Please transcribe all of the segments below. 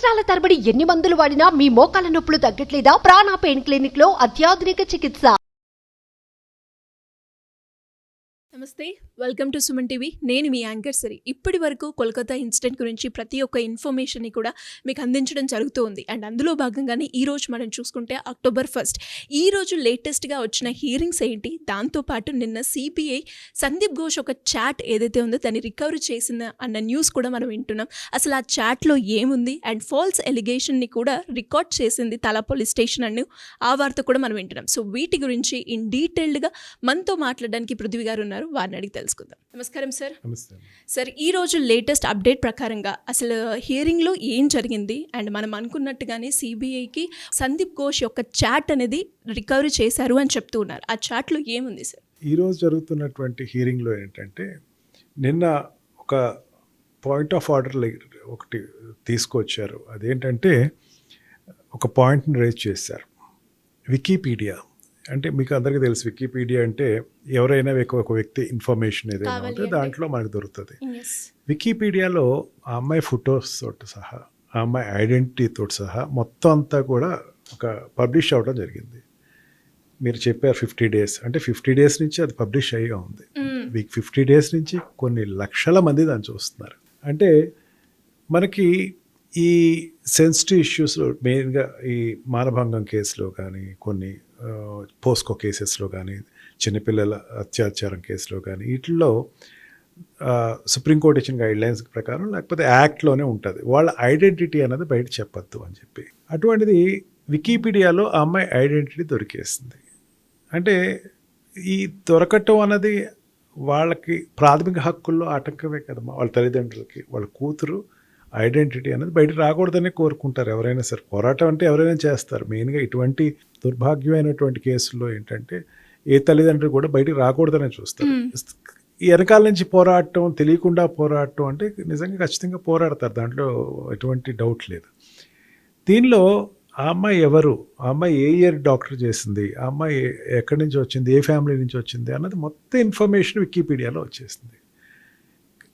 సంవత్సరాల తరబడి ఎన్ని మందులు వాడినా మీ మోకాల నొప్పులు తగ్గట్లేదా? ప్రాణ పెయిన్ క్లినిక్ లో అత్యాధునిక చికిత్స. నమస్తే, వెల్కమ్ టు సుమన్ టీవీ. నేను మీ యాంకర్ సరి. ఇప్పటి వరకు కోల్కతా ఇన్సిడెంట్ గురించి ప్రతి ఒక్క ఇన్ఫర్మేషన్ని కూడా మీకు అందించడం జరుగుతూ ఉంది. అండ్ అందులో భాగంగానే ఈరోజు మనం చూసుకుంటే October 1 ఈరోజు లేటెస్ట్గా వచ్చిన హియరింగ్స్ ఏంటి, దాంతోపాటు నిన్న సిబిఐ సందీప్ ఘోష్ ఒక చాట్ ఏదైతే ఉందో దాన్ని రికవరీ చేసిందా అన్న న్యూస్ కూడా మనం వింటున్నాం. అసలు ఆ చాట్లో ఏముంది అండ్ ఫాల్స్ ఎలిగేషన్ని కూడా రికార్డ్ చేసింది తలా పోలీస్ స్టేషన్ అని ఆ వార్త కూడా మనం వింటున్నాం. సో వీటి గురించి ఇన్ డీటెయిల్డ్గా మనతో మాట్లాడడానికి పృథ్వీ గారు ఉన్నారు, వారిని అడిగి తెలుసుకుందాం. నమస్కారం సార్. సార్, ఈ రోజు లేటెస్ట్ అప్డేట్ ప్రకారంగా అసలు హియరింగ్లో ఏం జరిగింది అండ్ మనం అనుకున్నట్టుగానే సిబిఐకి సందీప్ ఘోష్ యొక్క చాట్ అనేది రికవరీ చేశారు అని చెప్తూ ఉన్నారు. ఆ చాట్లో ఏముంది సార్? ఈరోజు జరుగుతున్నటువంటి హియరింగ్లో ఏంటంటే, నిన్న ఒక పాయింట్ ఆఫ్ ఆర్డర్ ఒకటి తీసుకొచ్చారు. అదేంటంటే, ఒక పాయింట్ని రేజ్ చేశారు. వికీపీడియా అంటే మీకు అందరికీ తెలుసు, వికీపీడియా అంటే ఎవరైనా ఒక వ్యక్తి ఇన్ఫర్మేషన్ ఏదైనా ఉంటే దాంట్లో మనకు దొరుకుతుంది. వికీపీడియాలో ఆ అమ్మాయి ఫొటోస్ తోటి సహా, ఆ అమ్మాయి ఐడెంటిటీతో సహా మొత్తం అంతా కూడా ఒక పబ్లిష్ అవ్వడం జరిగింది. మీరు చెప్పారు 50 days, అంటే 50 days నుంచి అది పబ్లిష్ అయ్యే ఉంది. 50 days నుంచి కొన్ని లక్షల మంది దాన్ని చూస్తున్నారు. అంటే మనకి ఈ సెన్సిటివ్ ఇష్యూస్లో మెయిన్గా ఈ మానభంగం కేసులో కానీ, కొన్ని పోస్కో కేసెస్లో కానీ, చిన్నపిల్లల అత్యాచారం కేసులో కానీ, వీటిల్లో సుప్రీంకోర్టు ఇచ్చిన గైడ్లైన్స్ ప్రకారం లేకపోతే యాక్ట్లోనే ఉంటుంది వాళ్ళ ఐడెంటిటీ అనేది బయట చెప్పొద్దు అని చెప్పి. అటువంటిది వికీపీడియాలో ఆ అమ్మాయి ఐడెంటిటీ దొరికేసింది. అంటే ఈ దొరకటం అన్నది వాళ్ళకి ప్రాథమిక హక్కుల్లో ఆటంకమే కదమ్మా. వాళ్ళ తల్లిదండ్రులకి వాళ్ళ కూతురు ఐడెంటిటీ అనేది బయట రాకూడదని కోరుకుంటారు ఎవరైనా సరే. పోరాటం అంటే ఎవరైనా చేస్తారు. మెయిన్గా ఇటువంటి దుర్భాగ్యమైనటువంటి కేసుల్లో ఏంటంటే ఏ తల్లిదండ్రులు కూడా బయటకు రాకూడదనే చూస్తారు. ఈ వెనకాల నుంచి పోరాటం, తెలియకుండా పోరాటం అంటే నిజంగా ఖచ్చితంగా పోరాడతారు, దాంట్లో ఎటువంటి డౌట్ లేదు. దీనిలో ఆ అమ్మాయి ఎవరు, ఆ అమ్మాయి ఏ ఇయర్ డాక్టర్ చేసింది, ఆ అమ్మాయి ఎక్కడి నుంచి వచ్చింది, ఏ ఫ్యామిలీ నుంచి వచ్చింది అన్నది మొత్తం ఇన్ఫర్మేషన్ వికీపీడియాలో వచ్చేసింది.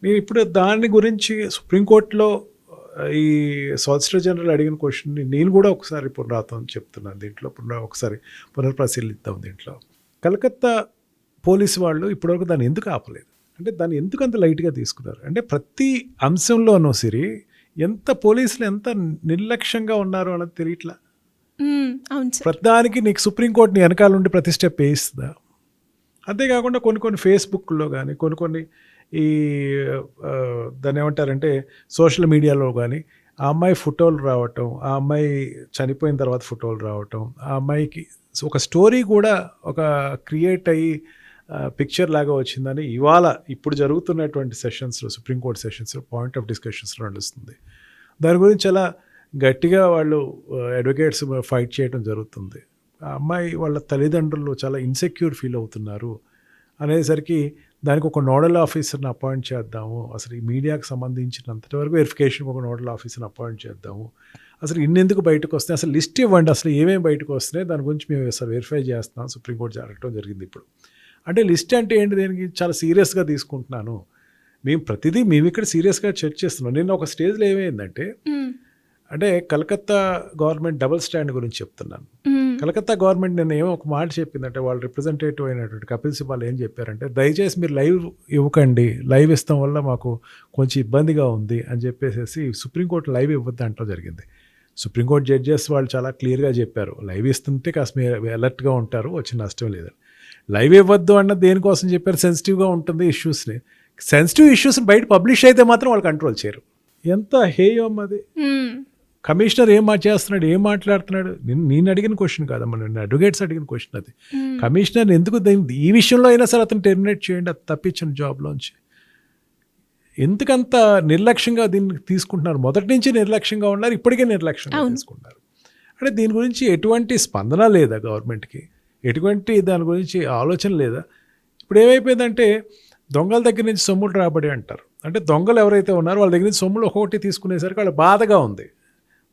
నేను ఇప్పుడు దాని గురించి సుప్రీంకోర్టులో ఈ సాలిసిటర్ జనరల్ అడిగిన క్వశ్చన్ని నేను కూడా ఒకసారి పునరావృతం చెప్తున్నాను. దీంట్లో ఒకసారి పునర్పరిశీలిద్దాం. దీంట్లో కలకత్తా పోలీసు వాళ్ళు ఇప్పటివరకు దాన్ని ఎందుకు ఆపలేదు, అంటే దాన్ని ఎందుకు అంత లైట్గా తీసుకున్నారు అంటే ప్రతి అంశంలోనూ సిరి ఎంత పోలీసులు ఎంత నిర్లక్ష్యంగా ఉన్నారు అన్నది తెలియట్లా. ప్రతిదానికి నీకు సుప్రీంకోర్టుని వెనకాల నుండి ప్రతి స్టెప్ వేయిస్తుందా? అంతేకాకుండా కొన్ని ఫేస్బుక్లో కానీ, కొన్ని ఈ దాన్ని ఏమంటారంటే సోషల్ మీడియాలో కానీ ఆ అమ్మాయి ఫోటోలు రావటం, ఆ అమ్మాయి చనిపోయిన తర్వాత ఫోటోలు రావటం, ఆ అమ్మాయికి ఒక స్టోరీ కూడా ఒక క్రియేట్ అయ్యి పిక్చర్ లాగా వచ్చిందని ఇప్పుడు జరుగుతున్నటువంటి సెషన్స్లో, సుప్రీంకోర్టు సెషన్స్లో పాయింట్ ఆఫ్ డిస్కషన్స్లో నడుస్తుంది. దాని గురించి చాలా గట్టిగా వాళ్ళు అడ్వకేట్స్ ఫైట్ చేయడం జరుగుతుంది. ఆ అమ్మాయి వాళ్ళ తల్లిదండ్రులు చాలా ఇన్సెక్యూర్ ఫీల్ అవుతున్నారు అనేసరికి దానికి ఒక నోడల్ ఆఫీసర్ని అపాయింట్ చేద్దాము, అసలు ఈ మీడియాకి సంబంధించినంతటి వరకు వెరిఫికేషన్కి ఒక నోడల్ ఆఫీసర్ని అపాయింట్ చేద్దాము, అసలు ఇన్నెందుకు బయటకు వస్తున్నాయి, అసలు లిస్ట్ ఇవ్వండి, అసలు ఏమేమి బయటకు వస్తున్నాయి దాని గురించి మేము అసలు వెరిఫై చేస్తున్నాం సుప్రీంకోర్టు జరగడం జరిగింది. ఇప్పుడు అంటే లిస్ట్ అంటే ఏంటి, దీనికి చాలా సీరియస్గా తీసుకుంటున్నాను. మేము ఇక్కడ సీరియస్గా చర్చ చేస్తున్నాం. నిన్న ఒక స్టేజ్లో ఏమైందంటే, అంటే కలకత్తా గవర్నమెంట్ డబుల్ స్టాండ్ గురించి చెప్తున్నాను. కలకత్తా గవర్నమెంట్ నిన్న ఏమో ఒక మాట చెప్పిందంటే, వాళ్ళ రిప్రజెంటేటివ్ అయినటువంటి కపిల్ సిబాల్ ఏం చెప్పారంటే, దయచేసి మీరు లైవ్ ఇవ్వకండి, లైవ్ ఇస్తాం వల్ల మాకు కొంచెం ఇబ్బందిగా ఉంది అని చెప్పేసి సుప్రీంకోర్టు లైవ్ ఇవ్వద్దు అంటూ జరిగింది. సుప్రీంకోర్టు జడ్జెస్ వాళ్ళు చాలా క్లియర్గా చెప్పారు, లైవ్ ఇస్తుంటే కాస్త మీరు అలర్ట్గా ఉంటారు, వచ్చిన నష్టం లేదని. లైవ్ ఇవ్వద్దు అన్నది దేనికోసం చెప్పారు, సెన్సిటివ్గా ఉంటుంది ఇష్యూస్ని. సెన్సిటివ్ ఇష్యూస్ని బయట పబ్లిష్ అయితే మాత్రం వాళ్ళు కంట్రోల్ చేయరు. ఎంత హేయం అది. కమిషనర్ ఏం చేస్తున్నాడు, ఏం మాట్లాడుతున్నాడు, నేను అడిగిన క్వశ్చన్ కాదమ్మా, నేను అడ్వకేట్స్ అడిగిన క్వశ్చన్ అది. కమిషనర్ ఎందుకు ఈ విషయంలో అయినా సరే అతను టెర్మినేట్ చేయండి, అది తప్పించిన జాబ్లోంచి. ఎందుకంత నిర్లక్ష్యంగా దీన్ని తీసుకుంటున్నారు? మొదటి నుంచి నిర్లక్ష్యంగా ఉన్నారు, ఇప్పటికే నిర్లక్ష్యంగా తీసుకుంటున్నారు. అంటే దీని గురించి ఎటువంటి స్పందన లేదా గవర్నమెంట్కి, ఎటువంటి దాని గురించి ఆలోచన లేదా? ఇప్పుడు ఏమైపోయిందంటే, దొంగల దగ్గర నుంచి సొమ్ములు రాబడి అంటారు. అంటే దొంగలు ఎవరైతే ఉన్నారో వాళ్ళ దగ్గర నుంచి సొమ్ములు ఒక్కొక్కటి తీసుకునేసరికి వాళ్ళ బాధగా ఉంది.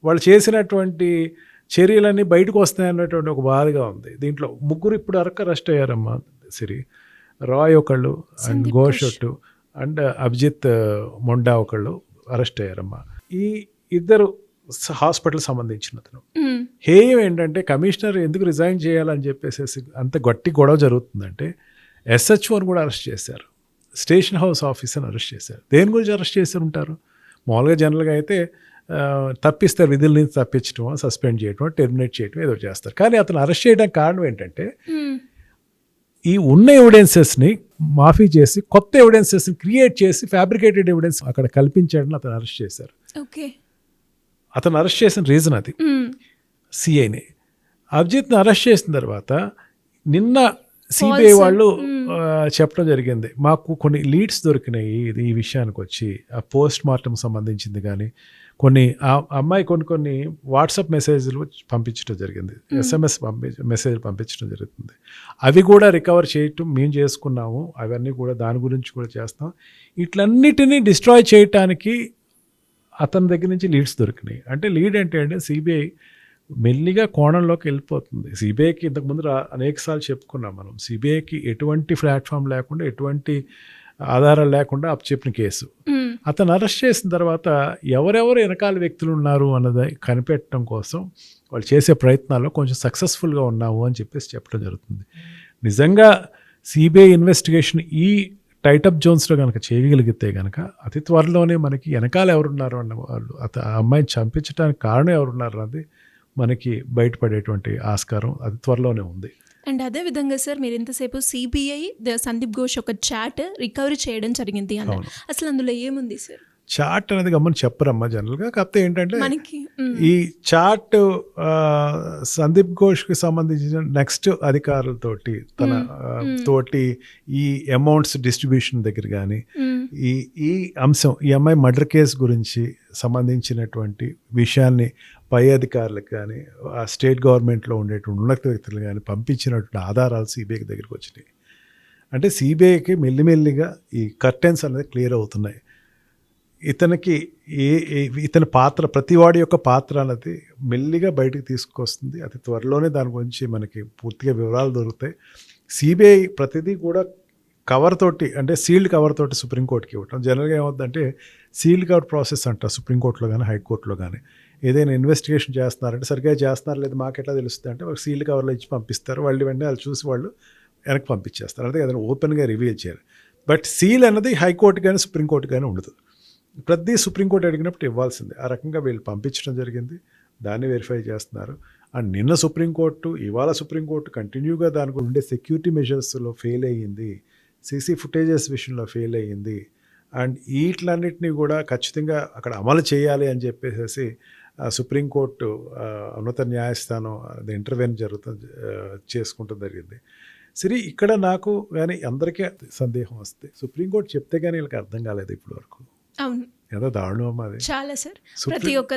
వాళ్ళు చేసినటువంటి చర్యలన్నీ బయటకు వస్తాయన్నటువంటి ఒక బాధగా ఉంది. దీంట్లో 3 ఇప్పుడు అరెస్ట్ అయ్యారమ్మా సిరి. రాయ్ ఒకళ్ళు, అండ్ ఘోష్ అండ్ అభిజిత్ మొండా ఒకళ్ళు అరెస్ట్ అయ్యారమ్మా. ఈ ఇద్దరు హాస్పిటల్ సంబంధించిన అతను. హేయం ఏంటంటే కమిషనర్ ఎందుకు రిజైన్ చేయాలని చెప్పేసి అంత గట్టి గొడవ జరుగుతుందంటే SHOని కూడా అరెస్ట్ చేశారు, స్టేషన్ హౌస్ ఆఫీసర్ని అరెస్ట్ చేశారు. దేని గురించి అరెస్ట్ చేసి ఉంటారు? మామూలుగా జనరల్గా అయితే తప్పిస్తారు, విధుల నుంచి తప్పించడం, సస్పెండ్ చేయడం, టెర్మినేట్ చేయడం ఏదో చేస్తారు. కానీ అతను అరెస్ట్ చేయడానికి కారణం ఏంటంటే ఈ ఉన్న ఎవిడెన్సెస్ని మాఫీ చేసి కొత్త ఎవిడెన్సెస్ని క్రియేట్ చేసి ఫ్యాబ్రికేటెడ్ ఎవిడెన్స్ అక్కడ కల్పించాడని అతను అరెస్ట్ చేశారు. ఓకే, అతను అరెస్ట్ చేసిన రీజన్ అది. సిఐని అభిజిత్ని అరెస్ట్ చేసిన తర్వాత నిన్న సిబిఐ వాళ్ళు చెప్పడం జరిగింది, మాకు కొన్ని లీడ్స్ దొరికినాయి ఈ విషయానికి వచ్చి, ఆ పోస్ట్ మార్టం సంబంధించింది కానీ కొన్ని అమ్మాయి కొన్ని వాట్సాప్ మెసేజ్లు పంపించడం జరిగింది, SMS మెసేజ్ పంపించడం జరుగుతుంది. అవి కూడా రికవర్ చేయటం మేము చేసుకున్నాము, అవన్నీ కూడా దాని గురించి కూడా చేస్తాం. ఇట్లన్నిటినీ డిస్ట్రాయ్ చేయటానికి అతని దగ్గర నుంచి లీడ్స్ దొరికినాయి. అంటే లీడ్ అంటే సిబిఐ మెల్లిగా కోణంలోకి వెళ్ళిపోతుంది. సిబిఐకి ఇంతకుముందు అనేకసార్లు చెప్పుకున్నాం మనం, సిబిఐకి ఎటువంటి ప్లాట్ఫామ్ లేకుండా ఎటువంటి ఆధారాలు లేకుండా అప్పచెప్పిన కేసు. అతను అరెస్ట్ చేసిన తర్వాత ఎవరెవరు వెనకాల వ్యక్తులు ఉన్నారు అన్నది కనిపెట్టడం కోసం వాళ్ళు చేసే ప్రయత్నాల్లో కొంచెం సక్సెస్ఫుల్గా ఉన్నాము అని చెప్పడం జరుగుతుంది. నిజంగా సిబిఐ ఇన్వెస్టిగేషన్ ఈ టైటప్ జోన్స్లో కనుక చేయగలిగితే కనుక అతి త్వరలోనే మనకి వెనకాల ఎవరున్నారు అన్న వాళ్ళు, ఆ అమ్మాయిని చంపించడానికి కారణం ఎవరున్నారు అన్నది మనకి బయటపడేటువంటి ఆస్కారం అతి త్వరలోనే ఉంది. అండ్ అదే విధంగా సార్, మీరు ఇంతసేపు సిబిఐ సందీప్ ఘోష్ ఒక చాట్ రికవరీ చేయడం జరిగింది అన్నారు. అసలు అందులో ఏముంది సార్? చాట్ అనేది గమ్మని చెప్పరమ్మా జనరల్గా. కాకపోతే ఏంటంటే మనకి ఈ చాట్ సందీప్ ఘోష్కి సంబంధించిన నెక్స్ట్ అధికారులతోటి తన తోటి ఈ అమౌంట్స్ డిస్ట్రిబ్యూషన్ దగ్గర కానీ ఈ అంశం, ఈ అమ్మాయి మర్డర్ కేసు గురించి సంబంధించినటువంటి విషయాన్ని పై అధికారులకు కానీ ఆ స్టేట్ గవర్నమెంట్లో ఉండేటువంటి ఉన్నత వ్యక్తులు కానీ పంపించినటువంటి ఆధారాలు సిబిఐకి దగ్గరికి వచ్చినాయి. అంటే సిబిఐకి మెల్లిమెల్లిగా ఈ కర్టెన్స్ అనేది క్లియర్ అవుతున్నాయి. ఇతనికి ఇతని పాత్ర, ప్రతివాడి యొక్క పాత్ర అనేది మెల్లిగా బయటకు తీసుకొస్తుంది. అతి త్వరలోనే దాని గురించి మనకి పూర్తిగా వివరాలు దొరుకుతాయి. సిబిఐ ప్రతిదీ కూడా కవర్ తోటి, అంటే సీల్డ్ కవర్ తోటి సుప్రీంకోర్టుకి ఇవ్వటం. జనరల్గా ఏమవుతుందంటే సీల్డ్ కవర్ ప్రాసెస్ అంటారు సుప్రీంకోర్టులో కానీ హైకోర్టులో కానీ. ఏదైనా ఇన్వెస్టిగేషన్ చేస్తున్నారంటే సరిగ్గా చేస్తున్నారు లేదు మాకు ఎట్లా తెలుస్తుంది అంటే ఒక సీల్డ్ కవర్లో ఇచ్చి పంపిస్తారు, వాళ్ళు వెంటనే వాళ్ళు చూసి వాళ్ళు వెనక్కి పంపించేస్తారు. అంటే ఏదైనా ఓపెన్గా రివీల్ చేయాలి. బట్ సీల్ అన్నది హైకోర్టు కానీ సుప్రీంకోర్టు కానీ ఉండదు. ప్రతి సుప్రీంకోర్టు అడిగినప్పుడు ఇవ్వాల్సిందే. ఆ రకంగా వీళ్ళు పంపించడం జరిగింది, దాన్ని వెరిఫై చేస్తున్నారు. అండ్ నిన్న సుప్రీంకోర్టు, ఇవాళ సుప్రీంకోర్టు కంటిన్యూగా దాని గురించి ఉండే సెక్యూరిటీ మెజర్స్లో ఫెయిల్ అయ్యింది, సీసీ ఫుటేజెస్ విషయంలో ఫెయిల్ అయ్యింది. అండ్ వీటిలన్నింటినీ కూడా ఖచ్చితంగా అక్కడ అమలు చేయాలి అని చెప్పేసి సుప్రీంకోర్టు ఉన్నత న్యాయస్థానం అది ఇంటర్వ్యూన్ చేసుకుంటూ జరిగింది. సరే, ఇక్కడ నాకు కానీ అందరికీ సందేహం వస్తే సుప్రీంకోర్టు చెప్తే కానీ వీళ్ళకి అర్థం కాలేదు ఇప్పటి వరకు. అవును, ఏదో దారుణం అది చాలా సార్. ప్రతి ఒక్క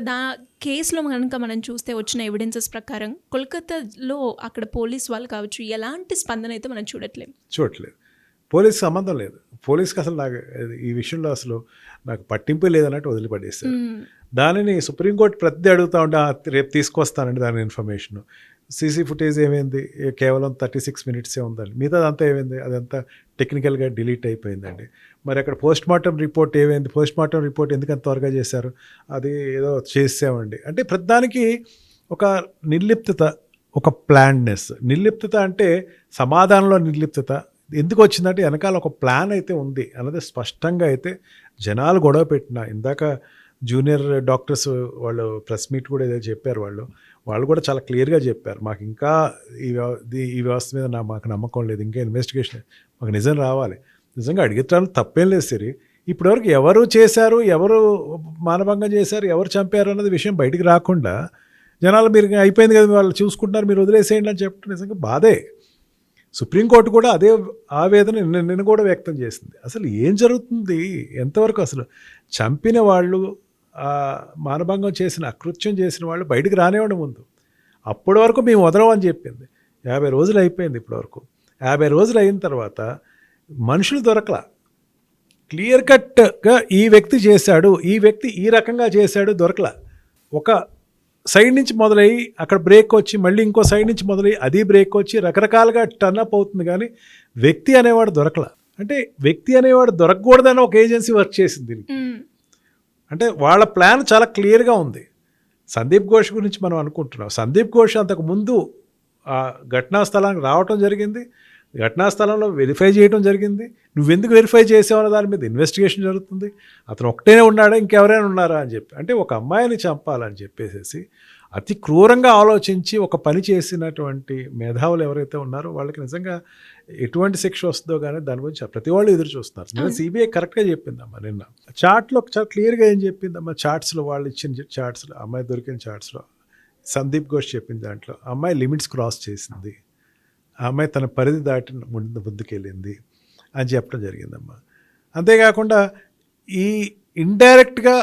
కేసులో కనుక మనం చూస్తే వచ్చిన ఎవిడెన్సెస్ ప్రకారం కోల్కతాలో అక్కడ పోలీస్ వాళ్ళు కావచ్చు ఎలాంటి స్పందన అయితే మనం చూడట్లేదు. పోలీస్ సంబంధం లేదు. పోలీస్కి అసలు నాకు ఈ విషయంలో అసలు నాకు పట్టింపు లేదన్నట్టు వదిలిపడేస్తారు. దానిని సుప్రీంకోర్టు ప్రతి అడుగుతూ ఉంటే రేపు తీసుకొస్తానండి దాని ఇన్ఫర్మేషన్. సీసీ ఫుటేజ్ ఏమైంది, కేవలం 36 మినిట్సే ఉందండి, మిగతా అదంతా ఏమైంది, అదంతా టెక్నికల్గా డిలీట్ అయిపోయిందండి. మరి అక్కడ పోస్ట్ మార్టం రిపోర్ట్ ఏమైంది, పోస్ట్ మార్టం రిపోర్ట్ ఎందుకంత త్వరగా చేశారు, అది ఏదో చేసామండి. అంటే ప్రతిదానికి ఒక నిర్లిప్తత, ఒక ప్లాన్నెస్. నిర్లిప్తత అంటే సమాధానంలో నిర్లిప్తత ఎందుకు వచ్చిందంటే వెనకాల ఒక ప్లాన్ అయితే ఉంది అన్నది స్పష్టంగా అయితే జనాలు గొడవ పెట్టిన. ఇందాక జూనియర్ డాక్టర్స్ వాళ్ళు ప్రెస్ మీట్ కూడా ఏదో చెప్పారు, వాళ్ళు కూడా చాలా క్లియర్గా చెప్పారు, మాకు ఇంకా ఈ వ్యవస్థ మీద మాకు నమ్మకం లేదు, ఇంకా ఇన్వెస్టిగేషన్ మాకు నిజం రావాలి. నిజంగా అడిగితే తప్పేం లేదు. సరే, ఇప్పటివరకు ఎవరు చేశారు, ఎవరు మానభంగం చేశారు, ఎవరు చంపారు అన్నది విషయం బయటికి రాకుండా జనాలు మీరు అయిపోయింది కదా వాళ్ళు చూసుకుంటున్నారు మీరు వదిలేసేయండి అని చెప్పడం నిజంగా బాధే. సుప్రీంకోర్టు కూడా అదే ఆవేదన నిన్న కూడా వ్యక్తం చేసింది. అసలు ఏం జరుగుతుంది, ఎంతవరకు అసలు చంపిన వాళ్ళు, మానభంగం చేసిన, అకృత్యం చేసిన వాళ్ళు బయటికి రానివ్వండి ముందు, అప్పటి వరకు మేము వదలమని చెప్పింది. 50 రోజులు అయిపోయింది ఇప్పటివరకు. 50 రోజులు అయిన తర్వాత మనుషులు దొరకలా. క్లియర్ కట్గా ఈ వ్యక్తి చేశాడు, ఈ వ్యక్తి ఈ రకంగా చేశాడు దొరకలా. ఒక సైడ్ నుంచి మొదలయ్యి అక్కడ బ్రేక్ వచ్చి మళ్ళీ ఇంకో సైడ్ నుంచి మొదలయ్యి అది బ్రేక్ వచ్చి రకరకాలుగా టర్నప్ అవుతుంది, కానీ వ్యక్తి అనేవాడు దొరకలా. అంటే వ్యక్తి అనేవాడు దొరకకూడదని ఒక ఏజెన్సీ వర్క్ చేసింది దీనికి. అంటే వాళ్ళ ప్లాన్ చాలా క్లియర్గా ఉంది. సందీప్ ఘోష్ గురించి మనం అనుకుంటున్నాం. సందీప్ ఘోష్ అంతకు ముందు ఆ ఘటనా స్థలానికి రావటం జరిగింది, ఘటనా స్థలంలో వెరిఫై చేయడం జరిగింది. నువ్వెందుకు వెరిఫై చేసావు అన్న దాని మీద ఇన్వెస్టిగేషన్ జరుగుతుంది. అతను ఒకటేనే ఉన్నాడా, ఇంకెవరైనా ఉన్నారా అని చెప్పి, అంటే ఒక అమ్మాయిని చంపాలని చెప్పేసి అతి క్రూరంగా ఆలోచించి ఒక పని చేసినటువంటి మేధావులు ఎవరైతే ఉన్నారో వాళ్ళకి నిజంగా ఎటువంటి శిక్ష వస్తుందో కానీ దాని గురించి ప్రతి వాళ్ళు ఎదురు చూస్తున్నారు. నేను సిబిఐ కరెక్ట్గా చెప్పిందమ్మా నిన్న చాట్లో చాలా క్లియర్గా ఏం చెప్పిందమ్మా, చార్ట్స్లో వాళ్ళు ఇచ్చిన చార్ట్స్లో, అమ్మాయి దొరికిన చార్ట్స్లో సందీప్ ఘోష్ చెప్పిన దాంట్లో అమ్మాయి లిమిట్స్ క్రాస్ చేసింది, ఆ అమ్మాయి తన పరిధి దాటి ముందుకెళ్ళింది అని చెప్పడం జరిగిందమ్మా. అంతేకాకుండా ఈ ఇండైరెక్ట్గా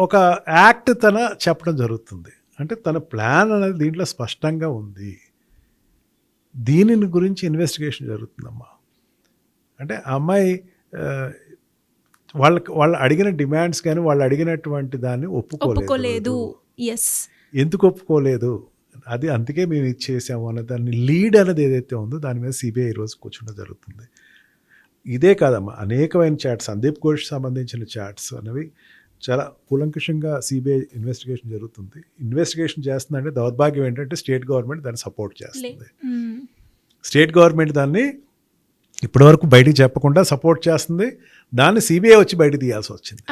ఒక యాక్ట్ తన చెప్పడం జరుగుతుంది. అంటే తన ప్లాన్ అనేది దీంట్లో స్పష్టంగా ఉంది. దీనిని గురించి ఇన్వెస్టిగేషన్ జరుగుతుందమ్మా. అంటే ఆ అమ్మాయి వాళ్ళు అడిగిన డిమాండ్స్ కానీ వాళ్ళు అడిగినటువంటి దాన్ని ఒప్పుకోలేదు. ఎందుకు ఒప్పుకోలేదు, అది అందుకే మేము ఇది చేసాము అన్న దాన్ని లీడ్ అనేది ఏదైతే ఉందో దాని మీద సిబిఐ ఈరోజు కూర్చుండడం జరుగుతుంది. ఇదే కాదమ్మా, అనేకమైన చాట్స్, సందీప్ ఘోష్ సంబంధించిన చాట్స్ అనేవి చాలా కూలంకషంగా సిబిఐ ఇన్వెస్టిగేషన్ జరుగుతుంది. ఇన్వెస్టిగేషన్ చేస్తుందంటే దౌర్భాగ్యం ఏంటంటే స్టేట్ గవర్నమెంట్ దాన్ని సపోర్ట్ చేస్తుంది. స్టేట్ గవర్నమెంట్ దాన్ని ఇప్పటివరకు బయటికి చెప్పకుండా సపోర్ట్ చేస్తుంది. దాన్ని సిబిఐ వచ్చి బయట తీయాల్సి వచ్చింది.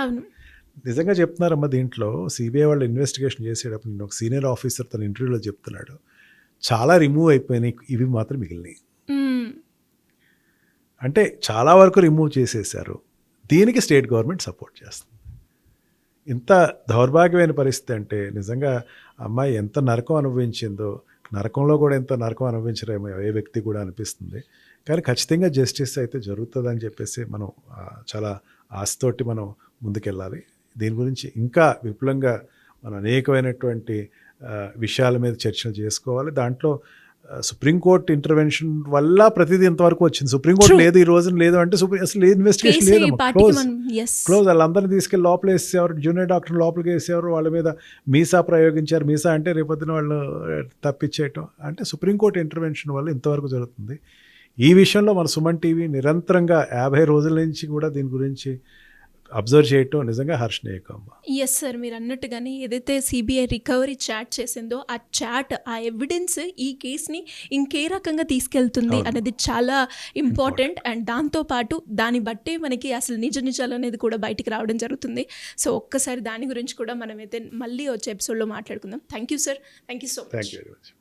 నిజంగా చెప్తున్నారమ్మా, దీంట్లో సిబిఐ వాళ్ళు ఇన్వెస్టిగేషన్ చేసేటప్పుడు నేను ఒక సీనియర్ ఆఫీసర్ తన ఇంటర్వ్యూలో చెప్తున్నాడు, చాలా రిమూవ్ అయిపోయినాయి, ఇవి మాత్రం మిగిలినాయి. అంటే చాలా వరకు రిమూవ్ చేసేసారు. దీనికి స్టేట్ గవర్నమెంట్ సపోర్ట్ చేస్తుంది. ఇంత దౌర్భాగ్యమైన పరిస్థితి అంటే నిజంగా అమ్మాయి ఎంత నరకం అనుభవించిందో, నరకంలో కూడా ఎంత నరకం అనుభవించరేమో ఏ వ్యక్తి కూడా అనిపిస్తుంది. కానీ ఖచ్చితంగా జస్టిస్ అయితే జరుగుతుందని చెప్పేసి మనం చాలా ఆశతోటి మనం ముందుకెళ్ళాలి. దీని గురించి ఇంకా విపులంగా మనం అనేకమైనటువంటి విషయాల మీద చర్చలు చేసుకోవాలి. దాంట్లో సుప్రీంకోర్టు ఇంటర్వెన్షన్ వల్ల ప్రతిదీ ఇంతవరకు వచ్చింది. సుప్రీంకోర్టు లేదు, ఈ రోజున లేదు అంటే అసలు ఇన్వెస్టిగేషన్ లేదు, క్లోజ్. వాళ్ళందరినీ తీసుకెళ్ళి లోపల వేసేవారు, జూనియర్ డాక్టర్ లోపలికి వేసేవారు, వాళ్ళ మీద మీసా ప్రయోగించారు. మీసా అంటే రేపొద్దున వాళ్ళు తప్పించేయటం. అంటే సుప్రీంకోర్టు ఇంటర్వెన్షన్ వల్ల ఇంతవరకు జరుగుతుంది. ఈ విషయంలో మన సుమన్ టీవీ నిరంతరంగా 50 రోజుల నుంచి కూడా దీని గురించి అబ్జర్వ్ చేయటం నిజంగా హర్షణీయకం. ఎస్ సార్, మీరు అన్నట్టుగానే ఏదైతే సిబిఐ రికవరీ చాట్ చేసిందో ఆ చాట్, ఆ ఎవిడెన్స్ ఈ కేసుని ఇంకే రకంగా తీసుకెళ్తుంది అనేది చాలా ఇంపార్టెంట్. అండ్ దాంతోపాటు దాన్ని బట్టే మనకి అసలు నిజాలు అనేది కూడా బయటికి రావడం జరుగుతుంది. సో ఒక్కసారి దాని గురించి కూడా మనమైతే మళ్ళీ వచ్చే ఎపిసోడ్లో మాట్లాడుకుందాం. Thank you sir, thank you so much. Thank you very much.